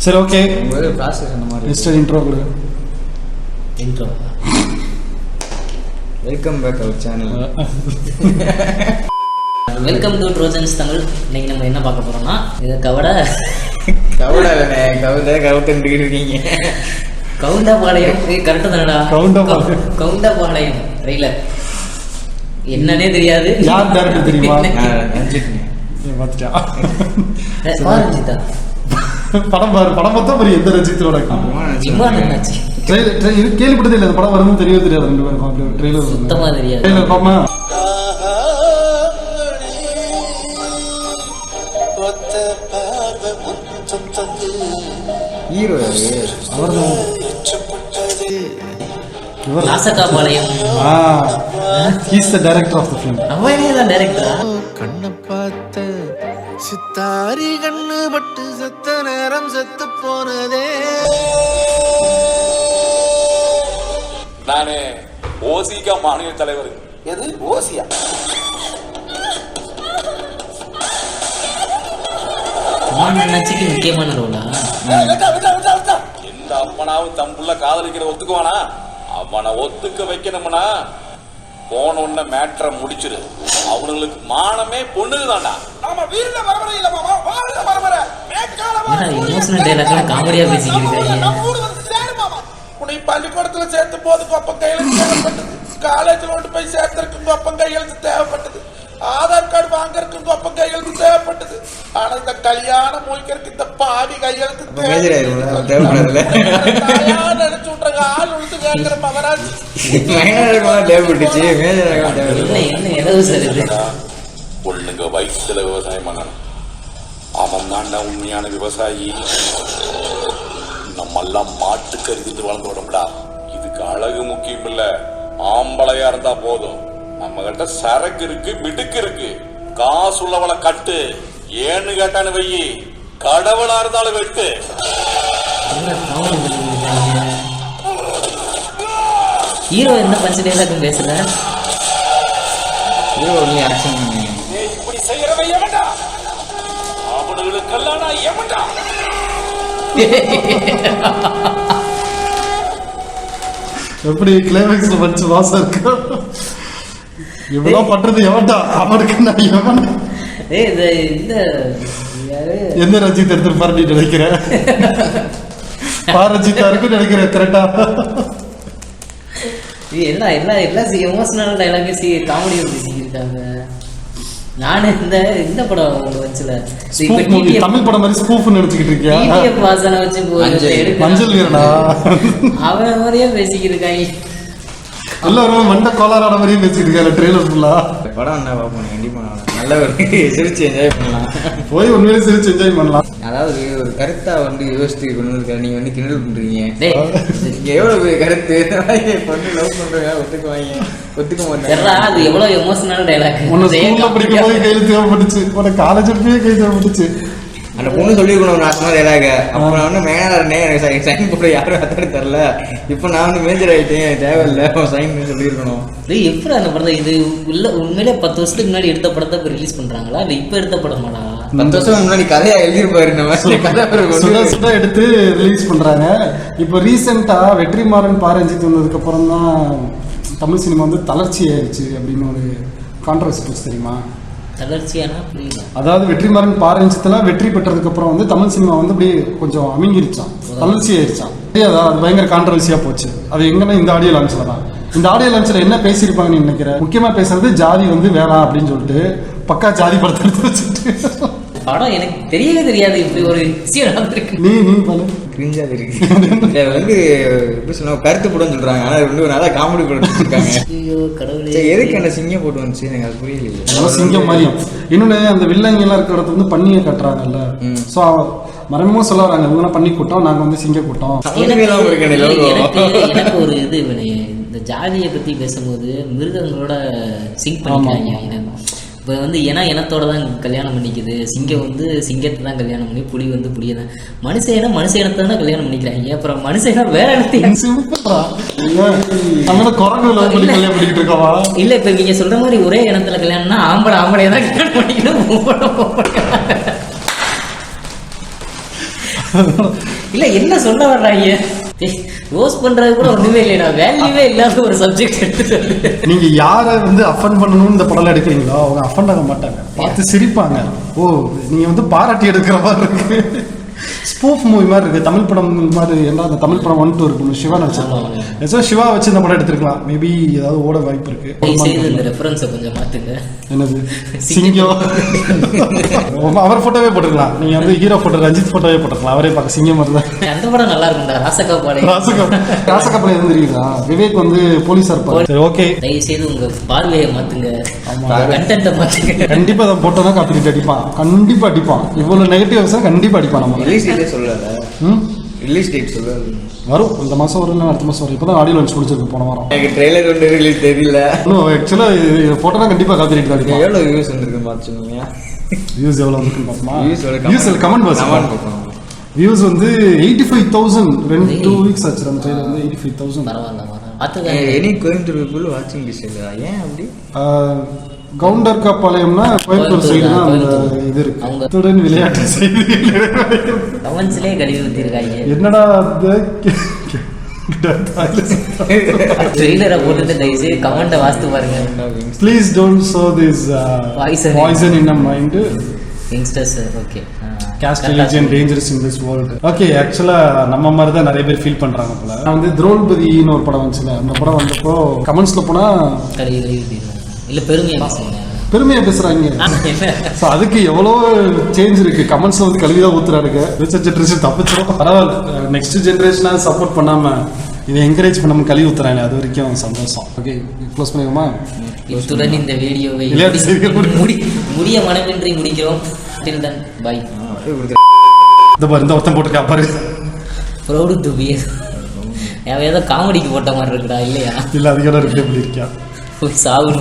சரி okay process அந்த மாதிரி மிஸ்டர் இன்ட்ரோ கொடு. Intro. Welcome back our channel. Welcome to Trojans Tamil. இன்னைக்கு நம்ம என்ன பார்க்க போறோம்னா இது கவுண்டா இருக்கீங்க. கவுண்டாபாளையம் கரெக்டா தானடா? கவுண்டாபாளையம் ட்ரெய்லர் என்னன்னே தெரியாது. யார் டேரக்டர் தெரியுமா? ரஞ்சிதா படம் பாரு. படம் பார்த்தா பெரிய எந்த ரஞ்சித்தோட கேள்விப்பட்டதே இல்லை. படம் வரும்னு தெரியவே தெரியாது. ரெண்டு பேரும் ட்ரெய்லர் சுத்தமா தெரியாது. ட்ரெய்லர் பாமா ஹீரோ அவர்தான். நாசகாபாளையம். He's the director of the film. அவனே தான் டைரக்டரா? கண்ண பார்த்த சித்தாரி கண்ணு பட்டு செத்த நேரம் செத்து போனதே. நானே ஓசிகா மாநில தலைவர். எது ஓசியா? நச்சுக்கு முக்கியமான ரோலா? எந்த அப்பனாவும் தம்புள்ள காதலிக்கிற ஒத்துக்குவானா? அவனை ஒத்துக்க வைக்கணும்னா போன உடனே மேட்ரை முடிச்சிரு. அவனுங்களுக்கு மானமே பொண்ணுக்கு தான்டா. எமோஷனல் டைலாக்லாம் காமெடியா பேசிக்கிறீங்க. உன்னை பள்ளிக்கூடத்துல சேர்த்து போது கொப்பம் கையெழுத்து தேவைப்பட்டது. காலேஜ்ல கொண்டு போய் சேர்த்திருக்கும் கொப்பம் கையெழுத்து தேவைப்பட்டது. ஆதார் கார்டு வாங்கறதுக்கு கொப்பம் கையெழுத்து தேவைப்பட்டது. ஆனா இந்த கல்யாணம் முடிக்கிறதுக்கு இந்த பாதி கையெழுத்து நினைச்சு விட்டுறாங்க. ஆள் உழுத்து கேட்கிற மகராஜ் பொண்ணுங்க வயிற்றுல விவசாயம் பண்ணணும். அவன் தான் உண்மையான விவசாயி. நம்ம எல்லாம் மாட்டு கருதிட்டு வளர்ந்து விடமுடா. இதுக்கு அழகு முக்கியம் இல்ல, ஆம்பளையா இருந்தா போதும். நம்ம கிட்ட சரக்கு இருக்கு, மிடுக்கு இருக்கு. காசு உள்ளவளை கட்டு. ஏன்னு கேட்டான்னு வையி, கடவுளா இருந்தாலும் வெட்டு. ஹீரோ என்ன பஞ்சு டைலாக்கும் பேசல. Hero only action. இப்படி செய்யறவன் எவன்டா? அவனுங்களுக்கெல்லாம் நான் எவன்டா? எப்படி கிளைமேக்ஸ்ல வச்சு வாசம் இருக்கு. இவ்வளவு பண்றது எவன்டா? அவனுக்கு நான் எவன்? எந்த ரஞ்சித் எடுத்துருப்பாரு நீ நினைக்கிற? ரஞ்சித்தா இருக்குன்னு நினைக்கிறேன். கரெக்டா? எல்லாம் எமோஷனல் டைலாக் காமெடியா பேசிக்கிருக்காங்க. நானு இந்த படம் வச்சுல தமிழ் படம் மாதிரி ஸ்பூஃப் நினைச்சுக்கிட்டு இருக்கியா? வாசனை வச்சு மஞ்சள் வீரனா அவன் மாதிரியே பேசிக்கிட்டு இருக்காங்க. எல்லாரும் மண்ட கோளாறான மாதிரியே பேசிட்டு இருக்காங்க. ட்ரெய்லர் ஃபுல்லா படம் என்ன பார்ப்போம். கண்டிப்பா நல்ல ஒரு சிரிச்சு என்ஜாய் பண்ணலாம். போய் உண்மையிலே சிரிச்சு என்ஜாய் பண்ணலாம். அதாவது ஒரு கருத்தா யோசித்து கொண்டு இருக்க நீங்க கிண்டல் பண்றீங்க. எவ்வளவு கருத்து பொண்ணு லவ் பண்றீங்க ஒத்துக்க மாட்டேன். அது எவ்வளவு எமோஷனல் டைலாக். படிக்கும் போது கையில தேவைப்பட்டுச்சு. காலேஜ் எடுத்து கை தேவைப்பட்டுச்சு. அந்த பொண்ணு சொல்லிருக்கணும் ஒரு நாசமா டைலாக. அப்ப நான் வந்து மேனே எனக்கு சைன் போட யாரும் அத்தாடி தரல. இப்ப நான் வந்து மேஜர் ஆயிட்டேன், தேவையில்லை சைன் சொல்லிருக்கணும். எப்படி அந்த படத்தை இது உள்ள உண்மையிலே 10 வருஷத்துக்கு முன்னாடி எடுத்த படத்தை இப்ப ரிலீஸ் பண்றாங்களா இல்ல இப்ப எடுத்த படமாடா? 10 வருஷம் முன்னாடி கதையா எழுதிருப்பாரு. கதை எடுத்து ரிலீஸ் பண்றாங்க. இப்ப ரீசெண்டா வெற்றிமாறன் ரஞ்சித் வந்ததுக்கு அப்புறம் தான் தமிழ் சினிமா வந்து தளர்ச்சி ஆயிடுச்சு அப்படின்னு ஒரு கான்ட்ரவர்சி தெரியுமா? தளர்ச்சியானா புரியல. அதாவது வெற்றிமாறன் ரஞ்சித்ல வெற்றி பெற்றதுக்கு அப்புறம் வந்து தமிழ் சினிமா வந்து அப்படி கொஞ்சம் அமிங்கிருச்சான், தளர்ச்சி ஆயிடுச்சான். அது பயங்கர கான்ட்ரவர்சியா போச்சு. அது எங்கன்னா இந்த ஆடியோ லான்ச்ல தான். இந்த ஆடியோ லான்ச்ல என்ன பேசியிருப்பாங்கன்னு நினைக்கிறேன்? முக்கியமா பேசுறது ஜாதி வந்து வேணாம் அப்படின்னு சொல்லிட்டு பக்கா ஜாதி படத்தை எடுத்து வச்சுட்டு படம் எனக்கு தெரியவே தெரியாது. இப்படி ஒரு விஷயம் நடந்திருக்கு. நீ கிரிஞ்சா இருக்கு. வந்து எப்படி சொன்னா கருத்து படம் சொல்றாங்க. ஆனா ரெண்டு நல்லா காமெடி படம் இருக்காங்க. ஐயோ கடவுளே, எதுக்கு என்ன சிங்கம் போட்டு வந்துச்சு எனக்கு அது புரியலையே. சிங்கம் மாதிரியும் இன்னொன்னு அந்த வில்லங்க எல்லாம் இருக்கிற இடத்துல வந்து பண்ணியை கட்டுறாங்கல்ல. சோ மரமும் சொல்ல வராங்க, இவங்க பண்ணி கூட்டம், நாங்க வந்து சிங்க கூட்டம். எனக்கு ஒரு இது இந்த ஜாதியை பத்தி பேசும்போது மிருகங்களோட சிங்க் பண்ணிக்கிறாங்க. இப்போ வந்து இனத்தோட தான் கல்யாணம் பண்ணிக்குது. சிங்கம் வந்து சிங்கத்தை தான் கல்யாணம் பண்ணி, புலி வந்து புளியை தான். மனுஷ இனத்தை தான் கல்யாணம் பண்ணிக்கிறாங்க. அப்புறம் மனுஷ இனம் வேற இடத்தையும் இல்ல. இப்ப நீங்க சொல்ற மாதிரி ஒரே இனத்துல கல்யாணம்னா ஆம்பளையை தான் கல்யாணம் பண்ணிக்கணும். இல்ல என்ன சொல்ல வர்றாங்க? ரோஸ் பண்றது கூட ஒண்ணுமே இல்லைடா, வேல்யூவே இல்லாத ஒரு சப்ஜெக்ட் எடுத்துட்டு வந்து. நீங்க யாரை வந்து அஃபண்ட் பண்ணணும்னு இந்த படம் எடுக்கிறீங்களோ அவங்க அஃபண்ட் ஆக மாட்டாங்க, பார்த்து சிரிப்பாங்க. ஓ நீங்க வந்து பாராட்டி எடுக்கிற மாதிரி இருக்கு, ஸ்பூஃப் மூவி மாதிரி இருக்கு, தமிழ் படம் மாதிரி. என்ன அந்த தமிழ் படம் 1, 2 இருக்கு, சிவா நடிச்சிருப்பாங்க. சிவா வச்சு இந்த படம் எடுத்திருக்கலாம், மேபி ஏதாவது ஓட வாய்ப்பு இருக்கு. இந்த ரெஃபரன்ஸை கொஞ்சம் மாத்துங்க. என்னது சிங்கம்? அவர் போட்டோவே போட்டுக்கலாம், நீங்க வந்து ஹீரோ போட்டோ ரஞ்சித் போட்டோவே போட்டுக்கலாம், அவரே பார்க்க சிங்கம் மாதிரி தான். அந்த படம் நல்லா இருக்கும்டா, ராசகப்படை தெரியுதா? விவேக் வந்து போலீஸா இருப்பாரு. சரி ஓகே, தயவு செய்து உங்க பார்வையை மாத்துங்க, கண்டென்ட்டை மாத்துங்க. கண்டிப்பா அதை போட்டோன்னா காப்பிட்டு அடிப்பான், கண்டிப்பா அடிப்பான். இவ்வளவு நெகட்டிவ்ஸ் கண்டிப்பா அடிப்பான். நம்ம ரிலீஸ் டேட்டே சொல்லல, ரிலீஸ் டேட் சொல்லல. வரும், இந்த மாசம் வரும், இல்லை அடுத்த மாசம் வரும். இப்பதான் ஆடியோ லான்ச் முடிச்சிருக்கு போன வாரம். எனக்கு ட்ரெய்லர் ஒன்று ரிலீஸ் தெரியல. ஆக்சுவலா போட்டோனா கண்டிப்பா காப்பி தான் அடிப்பான். எவ்வளவு வியூஸ் வந்துருக்கு பார்த்து சொன்னீங்க? வியூஸ் எவ்வளவு வந்துருக்குன்னு பார்ப்போமா? வியூஸ் கமெண்ட் பாக்ஸ் வியூஸ் வந்து 85,000 2 வீக்ஸ் ஆச்சு. அந்த ட்ரெய்லர் வந்து 85,000. பரவாயில்ல பாத்துக்க. எனி கோயம்புத்தூர் பீப்புள் வாட்சிங் திஸ் இல்ல, ஏன் அப்படி? கவுண்டர்கா பாளையம்னா கோயம்புத்தூர் சைடு தான் அந்த இது இருக்கு. அத்துடன் விளையாட்டு செய்தி கமெண்ட்ஸ்லயே கழுவி ஊத்திருக்காங்க. என்னடா ட்ரெய்லரை போட்டுட்டு தயவு செய்து கமெண்ட்டை வாசித்து பாருங்க. Please don't show this poison in a mind youngsters. Okay, caste religion dangerous in this world. Okay, ஆக்சுவலா நம்ம மாதிரி தான் நிறைய பேர் ஃபீல் பண்றாங்க போல. நான் வந்து திரௌபதின்னு ஒரு படம் வந்துச்சுல, அந்த படம் வந்தப்போ கமெண்ட்ஸ்ல போனா கழுவி ஊத்திருக்காங்க. இல்ல பெருமையா பேசுங்க, பெருமையா பேசுறாங்க. அதுக்கு எவ்வளோ சேஞ்ச் இருக்கு. கமெண்ட்ஸ்ல வந்து கல்விதான் ஊத்துறாருங்க. ஃபியூச்சர் ஜென்ரேஷன் தப்பிச்சிடும், பரவாயில்ல. நெக்ஸ்ட் ஜென்ரேஷனா சப்போர்ட் பண்ணாம இதை என்கரேஜ் பண்ணாம கல்வி ஊத்துறாங்க, அது வரைக்கும் சந்தோஷம். ஓகே, க்ளோஸ் பண்ணிடுமா? இத்துடன் இந்த வீடியோவை முடிய மனமின்றி முடிக்கிறோம். Till then, bye. இந்த பாரு, இந்த ஒருத்தன் போட்டுருக்கா பாரு, proud to be. ஏதோ காமெடிக்கு போட்ட மாதிரி இருக்குடா, இல்லையா? இல்ல அதுக்கு இருக்கு, எப்படி இருக்கா சாவு.